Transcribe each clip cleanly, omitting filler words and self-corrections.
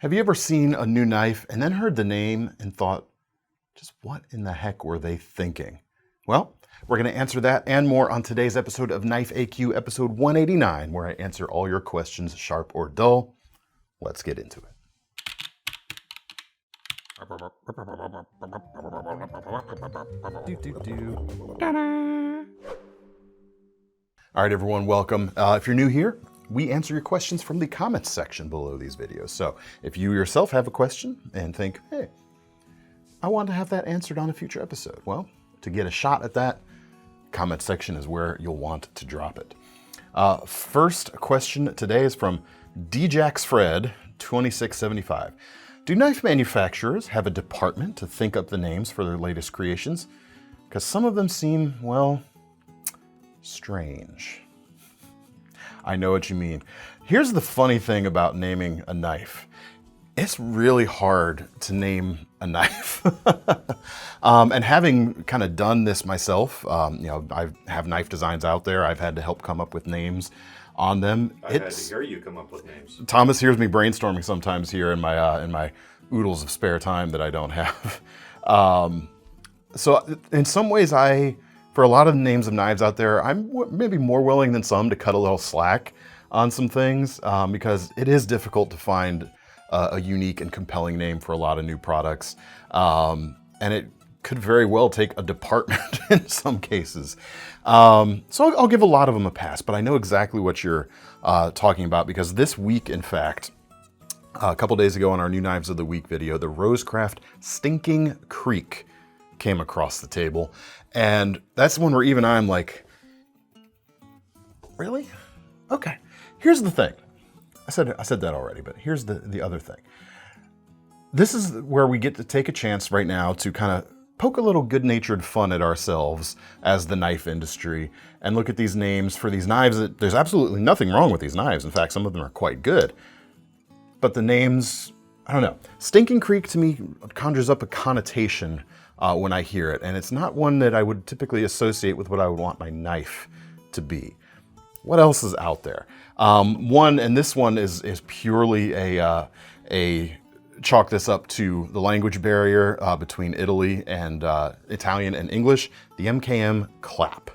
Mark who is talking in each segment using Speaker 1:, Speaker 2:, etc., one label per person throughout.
Speaker 1: Have you ever seen a new knife and then heard the name and thought, just what in the heck were they thinking? Well, we're going to answer that and more on today's episode of Knife AQ, episode 189, where I answer all your questions, sharp or dull. Let's get into it. All right, everyone, welcome. If you're new here, we answer your questions from the comments section below these videos. So if you yourself have a question and think, hey, I want to have that answered on a future episode, well, to get a shot at that, comment section is where you'll want to drop it. First question today is from DJaxFred 2675. Do knife manufacturers have a department to think up the names for their latest creations? Because some of them seem, well, strange. I know what you mean. Here's the funny thing about naming a knife. It's really hard to name a knife. And having kind of done this myself, I have knife designs out there. I've had to help come up with names on them.
Speaker 2: I had to hear you come up with names.
Speaker 1: Thomas hears me brainstorming sometimes here in my oodles of spare time that I don't have. So in some ways, for a lot of the names of knives out there, I'm maybe more willing than some to cut a little slack on some things because it is difficult to find a unique and compelling name for a lot of new products. And it could very well take a department in some cases. So I'll give a lot of them a pass, but I know exactly what you're talking about because this week, in fact, a couple days ago on our New Knives of the Week video, the Rosecraft Stinking Creek came across the table. And that's one where even I'm like, really? Okay. Here's the thing. I said that already, but here's the other thing. This is where we get to take a chance right now to kind of poke a little good-natured fun at ourselves as the knife industry and look at these names for these knives. There's absolutely nothing wrong with these knives. In fact, some of them are quite good. But the names, I don't know. Stinking Creek to me conjures up a connotation when I hear it, and it's not one that I would typically associate with what I would want my knife to be. What else is out there? This one is purely a chalk this up to the language barrier between Italy and Italian and English, the MKM clap.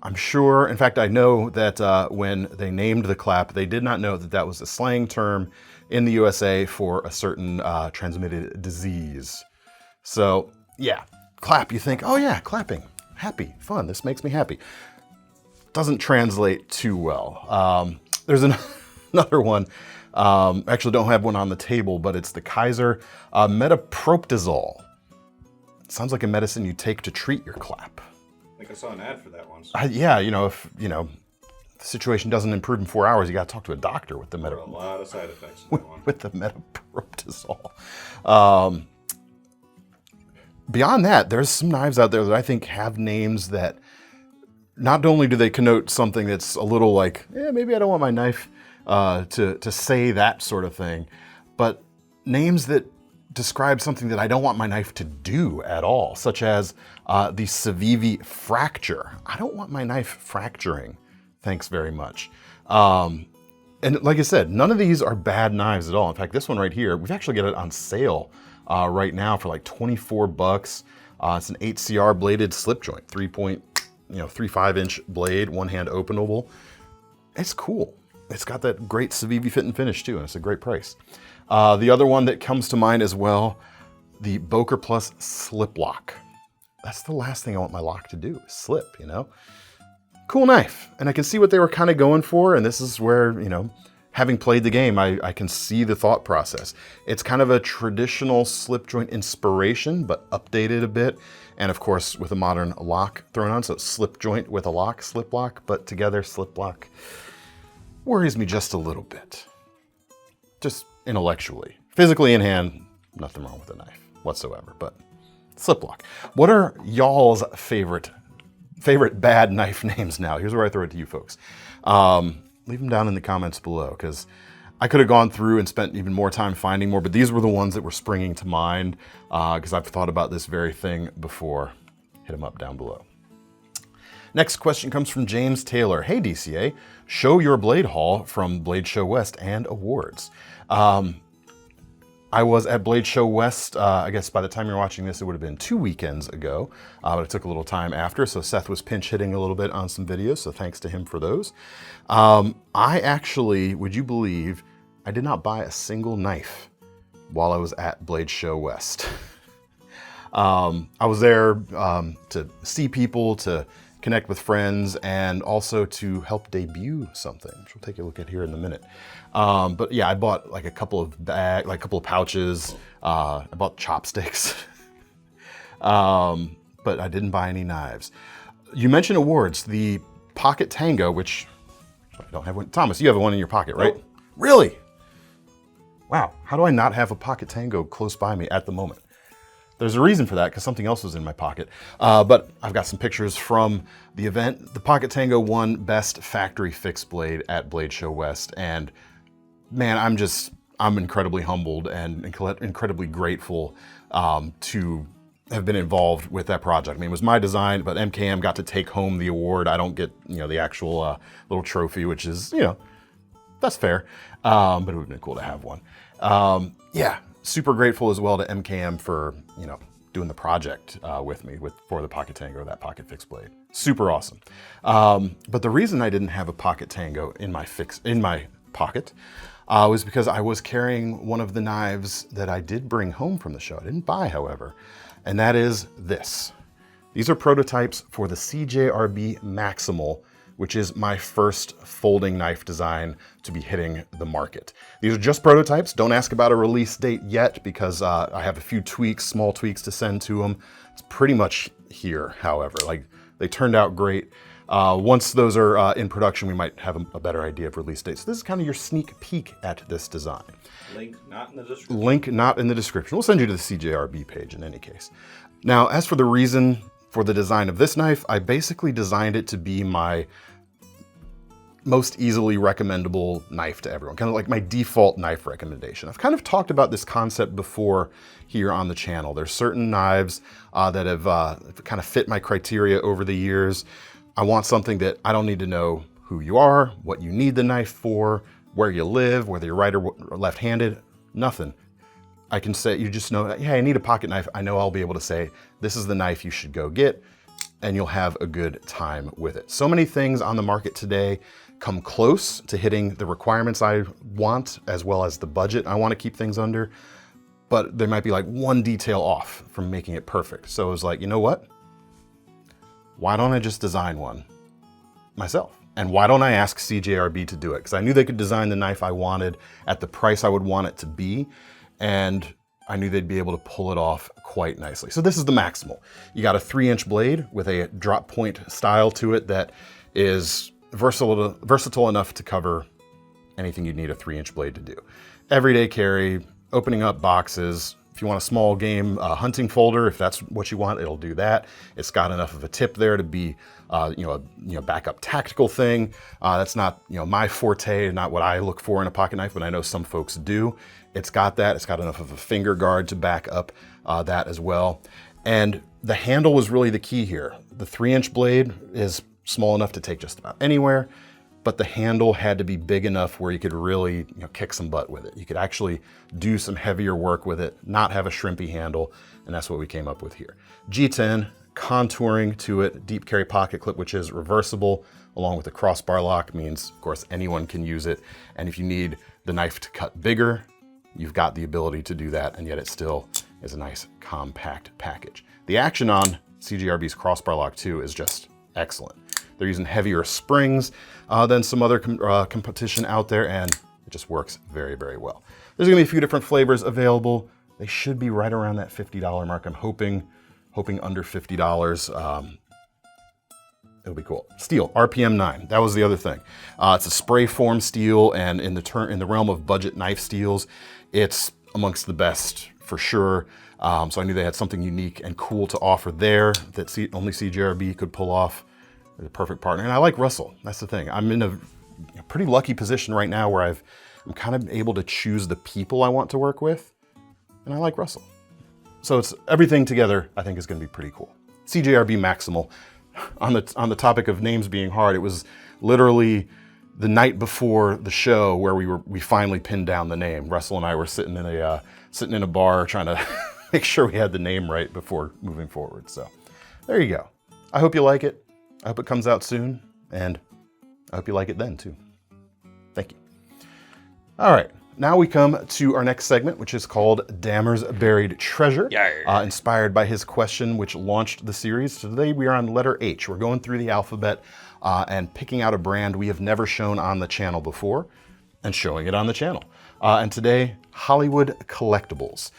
Speaker 1: I'm sure, in fact, I know that when they named the clap, they did not know that that was a slang term in the USA for a certain transmitted disease. So yeah, clap, you think, oh yeah, clapping, happy, fun, this makes me happy. Doesn't translate too well. There's another one, actually don't have one on the table, but it's the Kaiser metaproptazole. Sounds like a medicine you take to treat your clap.
Speaker 2: I think I saw an ad for that once.
Speaker 1: Yeah, if the situation doesn't improve in 4 hours, you got to talk to a doctor with the
Speaker 2: There are a lot of side effects in that one.
Speaker 1: with the metaproptazole. Beyond that, there's some knives out there that I think have names that not only do they connote something that's a little like, maybe I don't want my knife to say that sort of thing, but names that describe something that I don't want my knife to do at all, such as the Civivi fracture. I don't want my knife fracturing. Thanks very much. And like I said, none of these are bad knives at all. In fact, this one right here, we've actually got it on sale right now for like $24. It's an 8CR bladed slip joint, 3.35 inch blade, one hand openable. It's cool. It's got that great Civivi fit and finish too, and it's a great price. The other one that comes to mind as well, the Boker Plus slip lock. That's the last thing I want my lock to do, slip, Cool knife. And I can see what they were kind of going for, and this is where, having played the game, I can see the thought process. It's kind of a traditional slip joint inspiration, but updated a bit. And of course, with a modern lock thrown on, so it's slip joint with a lock, slip lock, but together slip lock worries me just a little bit. Just intellectually. Physically in hand, nothing wrong with the knife whatsoever, but slip lock. What are y'all's favorite bad knife names now? Here's where I throw it to you folks. Leave them down in the comments below, because I could have gone through and spent even more time finding more, but these were the ones that were springing to mind because I've thought about this very thing before. Hit them up down below. Next question comes from James Taylor. Hey DCA, show your blade haul from Blade Show West and awards. I was at Blade Show West, I guess by the time you're watching this, it would have been 2 weekends ago, but it took a little time after, so Seth was pinch hitting a little bit on some videos, so thanks to him for those. I actually, would you believe, I did not buy a single knife while I was at Blade Show West. I was there to see people, to connect with friends, and also to help debut something, which we'll take a look at here in a minute. But yeah, I bought like a couple of pouches. I bought chopsticks, but I didn't buy any knives. You mentioned awards, the Pocket Tango, which I don't have one. Thomas, you have one in your pocket, right?
Speaker 2: Nope.
Speaker 1: Really? Wow, how do I not have a Pocket Tango close by me at the moment? There's a reason for that, because something else was in my pocket. But I've got some pictures from the event. The Pocket Tango won Best Factory Fixed Blade at Blade Show West. And man, I'm incredibly humbled and incredibly grateful to have been involved with that project. I mean, it was my design, but MKM got to take home the award. I don't get, the actual little trophy, which is, that's fair. But it would have been cool to have one. Yeah. Super grateful as well to MKM for, doing the project with me for the Pocket Tango, that Pocket Fixed Blade. Super awesome. But the reason I didn't have a Pocket Tango in my pocket was because I was carrying one of the knives that I did bring home from the show. I didn't buy, however, and that is this. These are prototypes for the CJRB Maximal, which is my first folding knife design to be hitting the market. These are just prototypes. Don't ask about a release date yet, because I have a few small tweaks to send to them. It's pretty much here, however. They turned out great. Once those are in production, we might have a better idea of release dates. So this is kind of your sneak peek at this design.
Speaker 2: Link not in the description.
Speaker 1: Link not in the description. We'll send you to the CJRB page in any case. Now, as for the reason for the design of this knife, I basically designed it to be my most easily recommendable knife to everyone, kind of like my default knife recommendation. I've kind of talked about this concept before here on the channel. There's certain knives that have kind of fit my criteria over the years. I want something that I don't need to know who you are, what you need the knife for, where you live, whether you're right or left-handed, nothing. I can say, you just know, hey, I need a pocket knife. I know I'll be able to say, this is the knife you should go get, and you'll have a good time with it. So many things on the market today come close to hitting the requirements I want, as well as the budget I want to keep things under, but there might be like one detail off from making it perfect. So I was like, you know what? Why don't I just design one myself? And why don't I ask CJRB to do it? Because I knew they could design the knife I wanted at the price I would want it to be, and I knew they'd be able to pull it off quite nicely. So this is the Maximal. You got a 3-inch blade with a drop point style to it that is versatile enough to cover anything you'd need a 3-inch blade to do. Everyday carry, opening up boxes. If you want a small game hunting folder, if that's what you want, it'll do that. It's got enough of a tip there to be, a backup tactical thing. That's not, my forte, not what I look for in a pocket knife, but I know some folks do. It's got that. It's got enough of a finger guard to back up that as well. And the handle was really the key here. The 3-inch blade is small enough to take just about anywhere, but the handle had to be big enough where you could really kick some butt with it. You could actually do some heavier work with it, not have a shrimpy handle, and that's what we came up with here. G10, contouring to it, deep carry pocket clip, which is reversible, along with the crossbar lock, means, of course, anyone can use it. And if you need the knife to cut bigger, you've got the ability to do that, and yet it still is a nice compact package. The action on CJRB's crossbar lock too is just excellent. They're using heavier springs than some other competition out there, and it just works very, very well. There's gonna be a few different flavors available. They should be right around that $50 mark. I'm hoping under $50. It'll be cool. Steel, RPM 9. That was the other thing. It's a spray form steel, and in the realm of budget knife steels, it's amongst the best for sure. So I knew they had something unique and cool to offer there that only CJRB could pull off. They're the perfect partner, and I like Russell. That's the thing. I'm in a pretty lucky position right now where I'm kind of able to choose the people I want to work with, and I like Russell. So it's everything together. I think is going to be pretty cool. CJRB Maximal. On the topic of names being hard, it was literally the night before the show where we finally pinned down the name. Russell and I were sitting in a bar trying to make sure we had the name right before moving forward. So there you go. I hope you like it. I hope it comes out soon, and I hope you like it then too. Thank you. All right, now we come to our next segment, which is called Damyr's Buried Treasure, inspired by his question, which launched the series. Today we are on letter H. We're going through the alphabet and picking out a brand we have never shown on the channel before and showing it on the channel. And today, Hollywood Collectibles,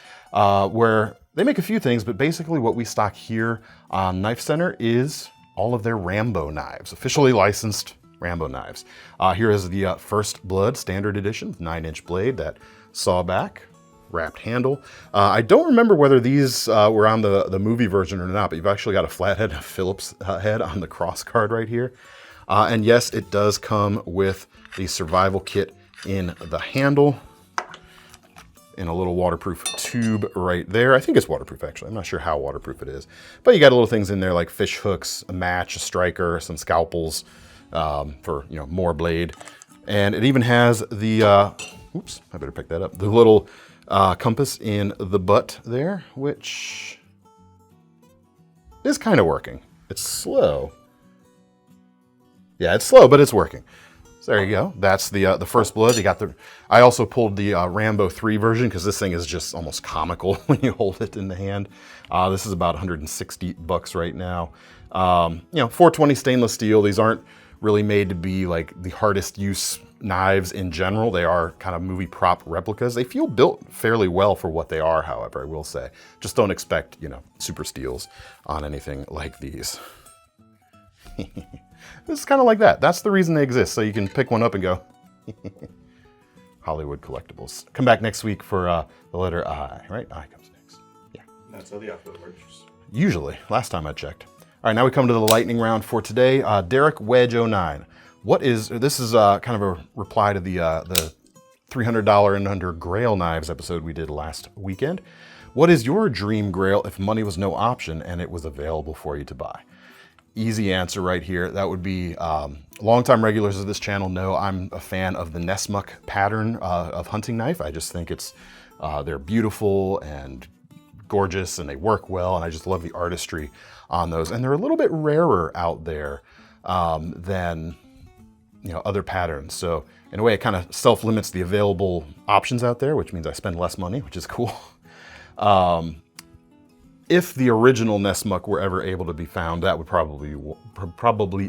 Speaker 1: where they make a few things, but basically what we stock here on KnifeCenter is all of their Rambo knives, officially licensed Rambo knives. Here is the First Blood Standard Edition, 9-inch blade, that sawback, wrapped handle. I don't remember whether these were on the movie version or not, but you've actually got a flathead Phillips head on the cross guard right here. And yes, it does come with the survival kit in the handle, in a little waterproof tube right there. I think it's waterproof, actually. I'm not sure how waterproof it is. But you got little things in there like fish hooks, a match, a striker, some scalpels for, you know, more blade. And it even has the, oops, I better pick that up, the little compass in the butt there, which is kind of working. It's slow. Yeah, it's slow, but it's working. So there you go. That's the First Blood. You got the. I also pulled the Rambo 3 version because this thing is just almost comical when you hold it in the hand. This is about $160 right now. You know, 420 stainless steel. These aren't really made to be like the hardest use knives in general. They are kind of movie prop replicas. They feel built fairly well for what they are, however, I will say. Just don't expect, you know, super steels on anything like these. This is kind of like that. That's the reason they exist, so you can pick one up and go, Hollywood Collectibles. Come back next week for the letter I, right? I comes next. Yeah.
Speaker 2: That's how the alphabet works.
Speaker 1: Usually, last time I checked. All right, now we come to the lightning round for today. Derek Wedge 09. This is kind of a reply to the $300 and under Grail knives episode we did last weekend. What is your dream Grail if money was no option and it was available for you to buy? Easy answer right here. That would be, longtime regulars of this channel know I'm a fan of the Nessmuck pattern of hunting knife. I just think they're beautiful and gorgeous and they work well, and I just love the artistry on those. And they're a little bit rarer out there than, you know, other patterns. So in a way, it kind of self-limits the available options out there, which means I spend less money, which is cool. If the original Nessmuck were ever able to be found, that would probably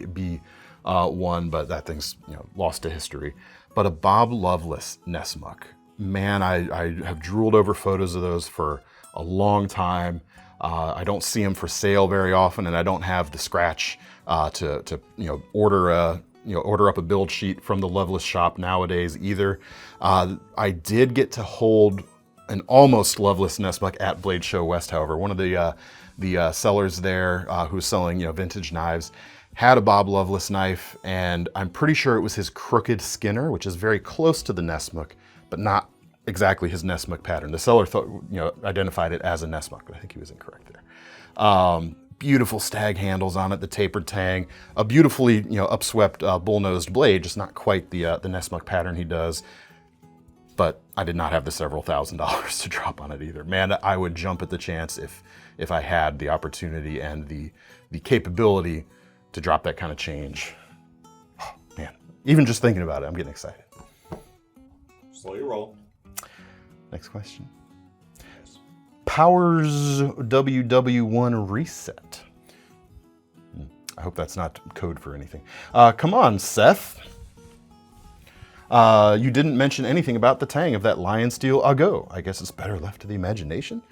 Speaker 1: be one, but that thing's, you know, lost to history. But a Bob Loveless Nessmuck, man, I have drooled over photos of those for a long time. I don't see them for sale very often, and I don't have the scratch to you know, order up a build sheet from the Loveless shop nowadays either. I did get to hold an almost Loveless Nessmuck at Blade Show West, however. One of the sellers there who was selling, you know, vintage knives had a Bob Loveless knife, and I'm pretty sure it was his Crooked Skinner, which is very close to the Nessmuck, but not exactly his Nessmuck pattern. The seller thought, you know, identified it as a Nessmuck, but I think he was incorrect there. Beautiful stag handles on it, the tapered tang, a beautifully, you know, upswept bull-nosed blade, just not quite the Nessmuck pattern he does. But I did not have the several $1,000s to drop on it either. Man, I would jump at the chance if I had the opportunity and the capability to drop that kind of change. Oh, man, even just thinking about it, I'm getting excited.
Speaker 2: Slow your roll.
Speaker 1: Next question.
Speaker 2: Yes.
Speaker 1: Powers WW1 Reset. I hope that's not code for anything. Come on, Seth. You didn't mention anything about the Tang of that LionSteel Ago. I guess it's better left to the imagination.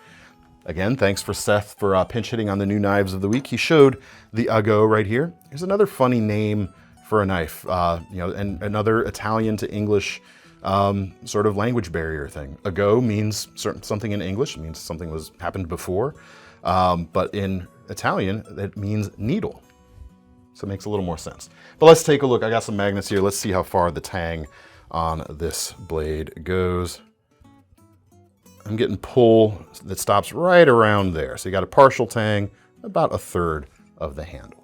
Speaker 1: Again, thanks for Seth for pinch hitting on the new knives of the week. He showed the Ago right here. Here's another funny name for a knife, you know, and another Italian to English sort of language barrier thing. Ago means something in English, it means something happened before, but in Italian, it means needle. So it makes a little more sense. But let's take a look. I got some magnets here. Let's see how far the Tang on this blade goes. I'm getting pull that stops right around there. So you got a partial Tang, about 1/3 of the handle.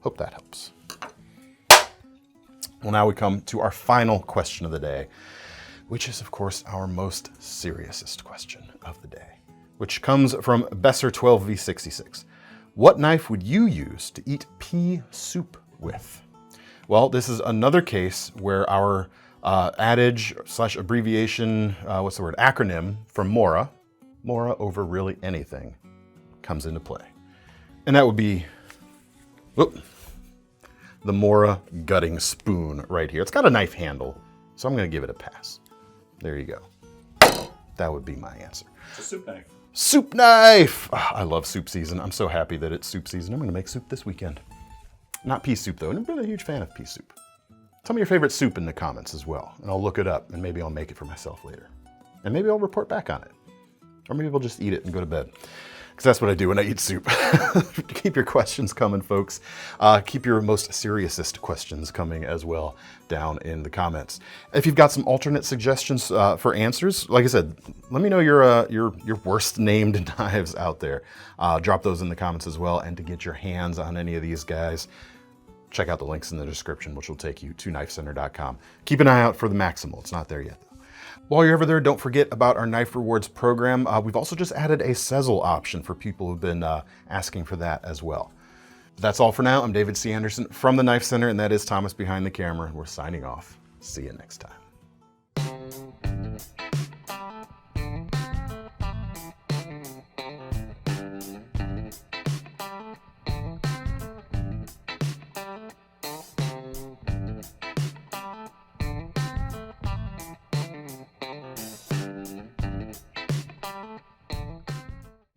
Speaker 1: Hope that helps. Well, now we come to our final question of the day, which is, of course, our most seriousest question of the day, which comes from Besser12v66. What knife would you use to eat pea soup with? Well, this is another case where our adage / abbreviation, acronym from Mora over really anything, comes into play. And that would be, the Mora gutting spoon right here. It's got a knife handle, so I'm gonna give it a pass. There you go. That would be my answer.
Speaker 2: It's a soup knife.
Speaker 1: Soup knife! Oh, I love soup season. I'm so happy that it's soup season. I'm gonna make soup this weekend. Not pea soup though, and I'm really a huge fan of pea soup. Tell me your favorite soup in the comments as well, and I'll look it up, and maybe I'll make it for myself later. And maybe I'll report back on it. Or maybe we'll just eat it and go to bed. Because that's what I do when I eat soup. Keep your questions coming, folks. Keep your most seriousest questions coming as well down in the comments. If you've got some alternate suggestions for answers, like I said, let me know your worst named knives out there. Drop those in the comments as well. And to get your hands on any of these guys, check out the links in the description, which will take you to KnifeCenter.com. Keep an eye out for the Maximal. It's not there yet, though. While you're over there, don't forget about our Knife Rewards program. We've also just added a Sezzle option for people who've been asking for that as well. That's all for now. I'm David C. Anderson from the Knife Center, and that is Thomas behind the camera. We're signing off. See you next time.